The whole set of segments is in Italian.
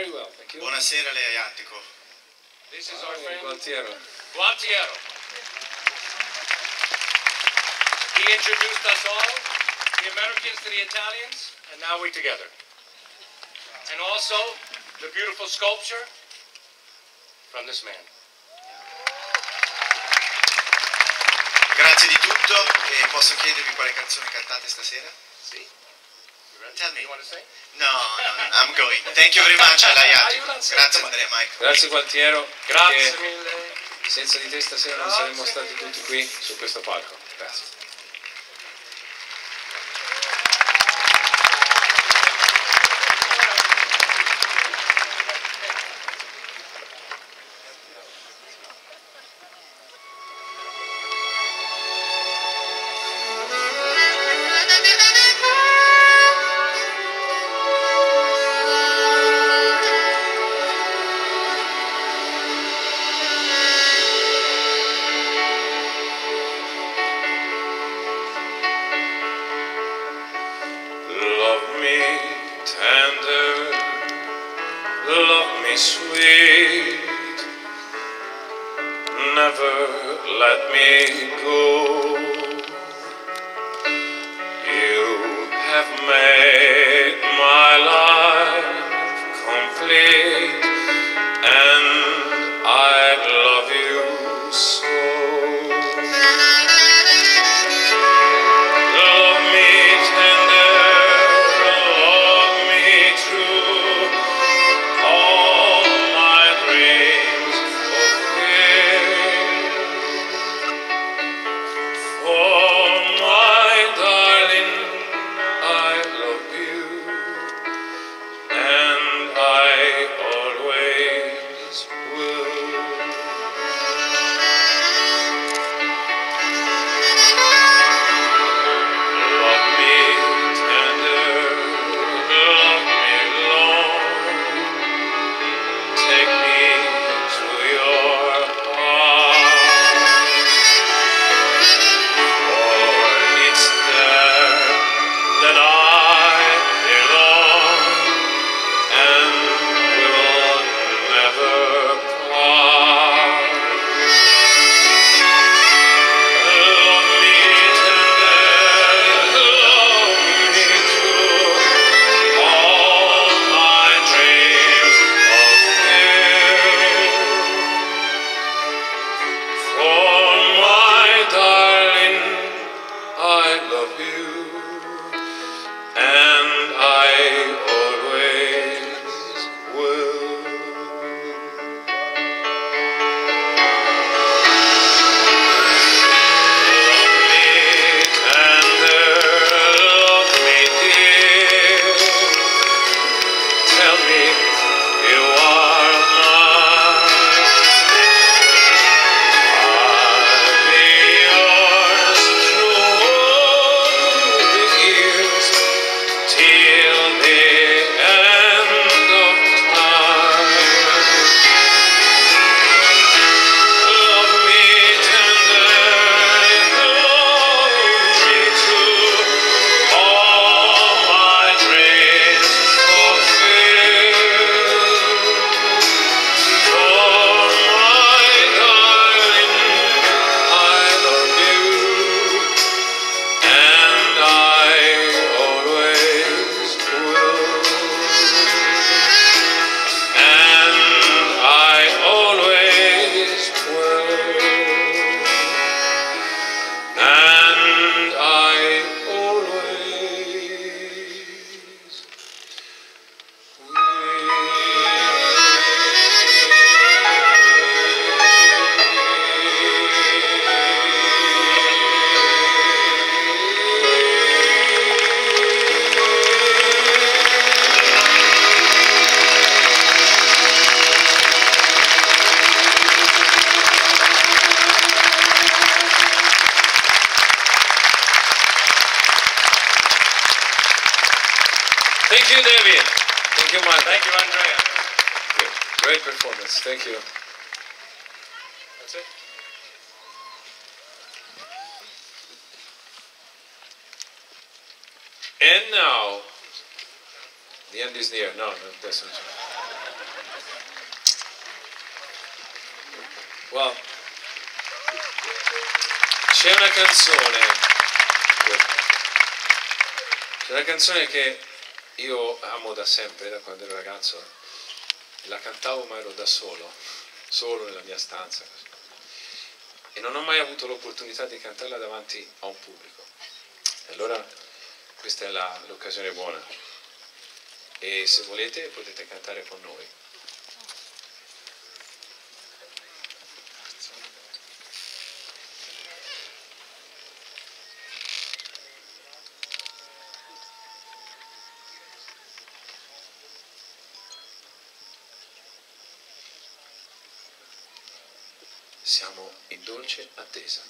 Very well, thank you. Buonasera, lei è Attico. This is our friend Gualtiero. Gualtiero. He introduced us all, the Americans to the Italians, and now we're together. And also, the beautiful sculpture from this man. Grazie di tutto e posso chiedervi quale canzone cantate stasera? See? You ready? Tell me. You want to say? No, I'm going. Thank you very much, lei Attico. Grazie Andrea, Mike. Grazie Gualtiero, Grazie perché mille. senza di te stasera non saremmo stati tutti qui su questo palco. Grazie. Love me tender, love me sweet, never let me go. You have made my life complete, and I love you so. Love me tender, love me true, all my dreams fulfill. For my darling, I love you, and I always will. Love me tender, love me long, take me to your heart, for it's there that I belong, and will never part. Love me tender, love me true, all my dreams fulfill. For my darling, I love you, and I always will. Love me tender, love me dear, tell me you are mine. I'll be yours through all the years, till the end of time. Love me tender, love me true, all my dreams fulfill. For my darling, I love you, and I always will. And I always will. And I always Thank you, David. Thank you, Mark. Thank you, Andrea. Great performance. Thank you. That's it. And now, the end is near. No, that's not true. Well, c'è una canzone che io amo da sempre, da quando ero ragazzo. La cantavo ma ero da solo nella mia stanza. E non ho mai avuto l'opportunità di cantarla davanti a un pubblico. E allora questa è l'occasione buona. E se volete potete cantare con noi. Siamo in dolce attesa.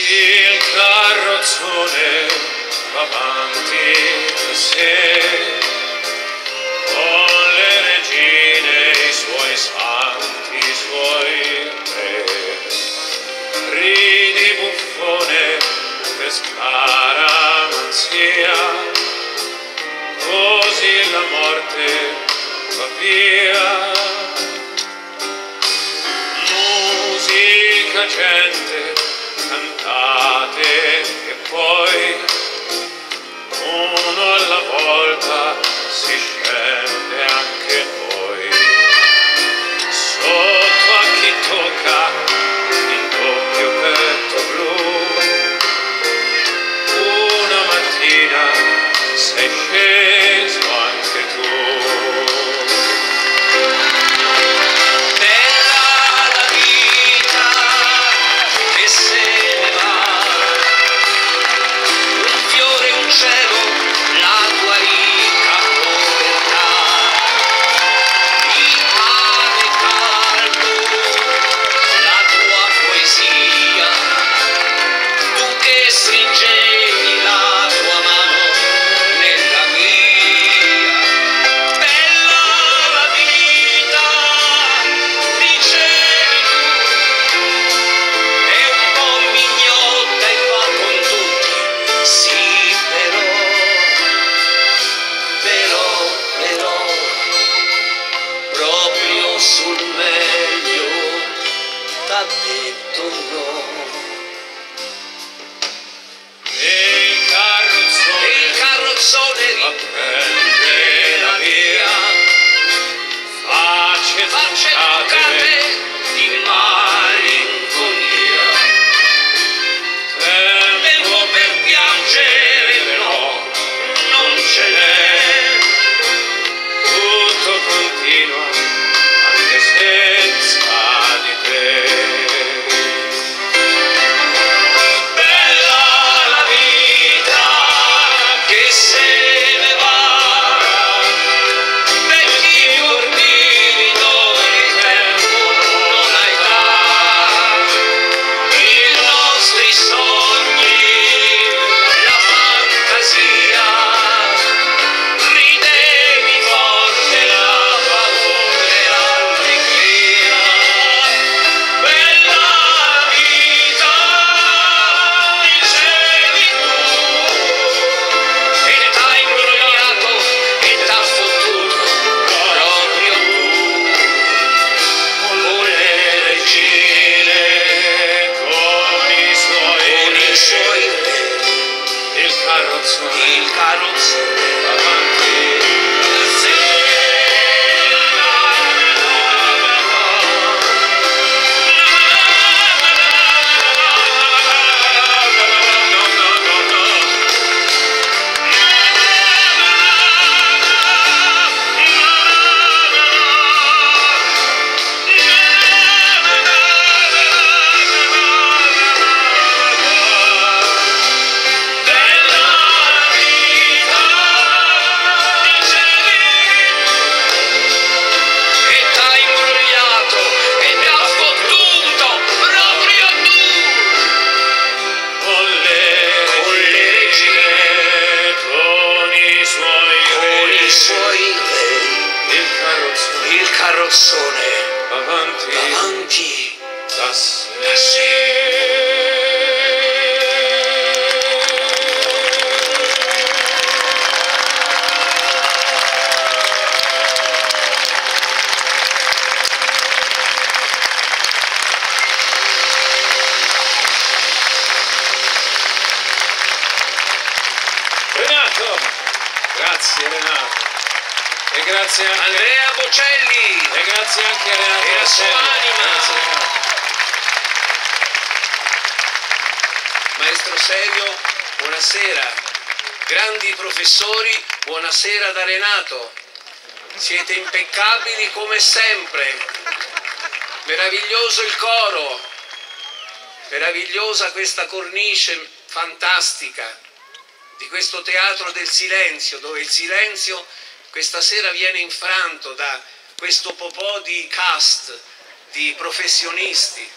Il carrozzone va avanti da sé, con le regine, i suoi santi, i suoi re. Ridi buffone per scaramanzia, così la morte va via. Musica, gente, cantate e poi uno alla volta si scende anche noi. Sotto a chi tocca il doppio petto blu, una mattina sei sceso anche tu. Sul meglio t'ha detto no. E il carrozzone riprende la via, facce toccate di malinconia. Tempo per piangere no, non ce n'è. Tutto continua senza di te. Bella la vita che se ne va, vecchi ordini dove il tempo non ha età. I nostri sogni, la fantasia, ridevi forte la paura. Il carrozzone avanti da sé. Il carrozzone avanti da da sé. Renato, grazie Renato, e grazie anche Andrea Bocelli e grazie anche a Renato e la sua Bocelli. anima. Grazie, Renato. Maestro Serio, buonasera. Grandi professori, buonasera da Renato. Siete impeccabili come sempre. Meraviglioso il coro, meravigliosa questa cornice fantastica di questo teatro del silenzio, dove il silenzio questa sera viene infranto da questo popò di cast, di professionisti,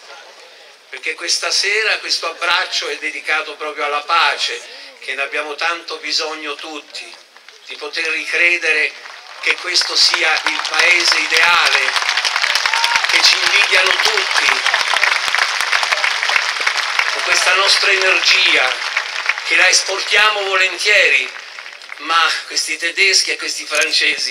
perché questa sera questo abbraccio è dedicato proprio alla pace, che ne abbiamo tanto bisogno tutti, di poter ricredere che questo sia il paese ideale, che ci invidiano tutti, con questa nostra energia, che la esportiamo volentieri, ma questi tedeschi e questi francesi